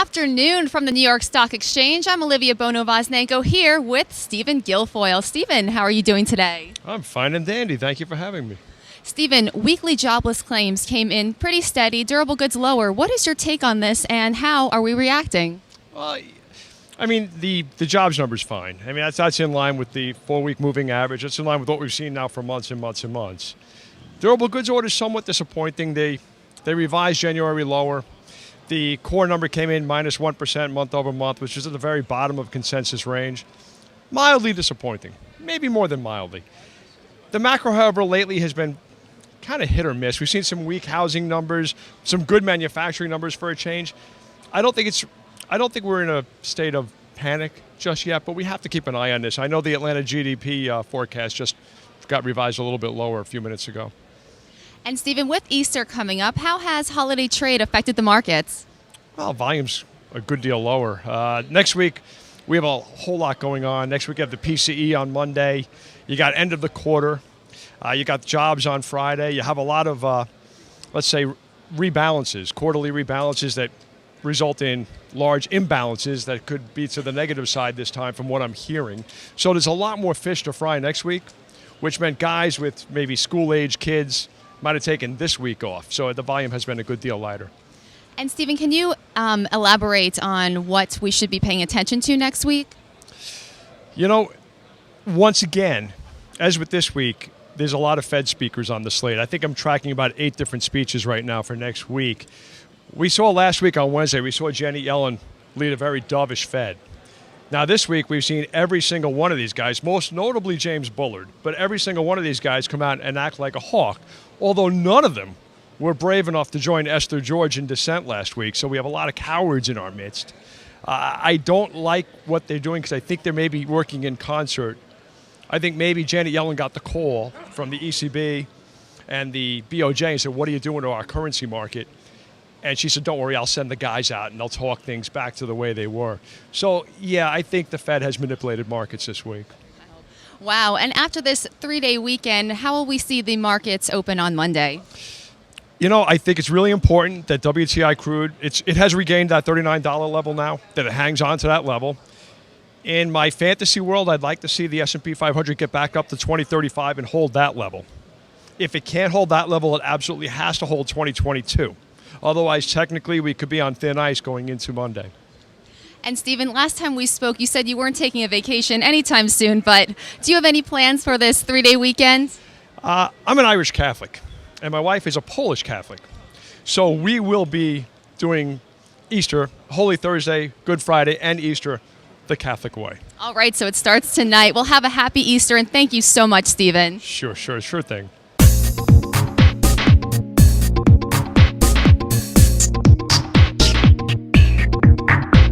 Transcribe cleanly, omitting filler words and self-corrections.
afternoon from the New York Stock Exchange. I'm Olivia Bono-Voznenko here with Stephen Guilfoyle. Stephen, how are you doing today? I'm fine and dandy. Thank you for having me. Stephen, weekly jobless claims came in pretty steady, durable goods lower. What is your take on this and how are we reacting? Well, I mean, the jobs number's fine. I mean, that's in line with the 4-week moving average. It's in line with what we've seen now for months and months and months. Durable goods orders somewhat disappointing. They revised January lower. The core number came in minus 1% month over month, which is at the very bottom of consensus range. Mildly disappointing, maybe more than mildly. The macro, however, lately has been kind of hit or miss. We've seen some weak housing numbers, some good manufacturing numbers for a change. I don't think we're in a state of panic just yet, but we have to keep an eye on this. I know the Atlanta GDP forecast just got revised a little bit lower a few minutes ago. And Stephen, with Easter coming up, how has holiday trade affected the markets? Well, volume's a good deal lower. Next week, we have a whole lot going on. Next week, you have the PCE on Monday. You got end of the quarter. You got jobs on Friday. You have a lot of, let's say, rebalances, quarterly rebalances that result in large imbalances that could be to the negative side this time from what I'm hearing. So there's a lot more fish to fry next week, which meant guys with maybe school-age kids might have taken this week off. So the volume has been a good deal lighter. And Stephen, can you elaborate on what we should be paying attention to next week? You know, once again, as with this week, there's a lot of Fed speakers on the slate. I think I'm tracking about 8 different speeches right now for next week. We saw last week on Wednesday, we saw Janet Yellen lead a very dovish Fed. Now this week, we've seen every single one of these guys, most notably James Bullard, but every single one of these guys come out and act like a hawk, although none of them were brave enough to join Esther George in dissent last week, so we have a lot of cowards in our midst. I don't like what they're doing because I think they're maybe working in concert. I think maybe Janet Yellen got the call from the ECB and the BOJ and said, what are you doing to our currency market? And she said, don't worry, I'll send the guys out and they'll talk things back to the way they were. So, yeah, I think the Fed has manipulated markets this week. Wow. And after this 3-day weekend, how will we see the markets open on Monday? You know, I think it's really important that WTI crude, it has regained that $39 level now, that it hangs on to that level. In my fantasy world, I'd like to see the S&P 500 get back up to 2035 and hold that level. If it can't hold that level, it absolutely has to hold 2022. Otherwise, technically, we could be on thin ice going into Monday. And Stephen, last time we spoke, you said you weren't taking a vacation anytime soon, but do you have any plans for this 3-day weekend? I'm an Irish Catholic, and my wife is a Polish Catholic. So we will be doing Easter, Holy Thursday, Good Friday, and Easter the Catholic way. All right, so it starts tonight. We'll have a happy Easter, and thank you so much, Stephen. Sure thing.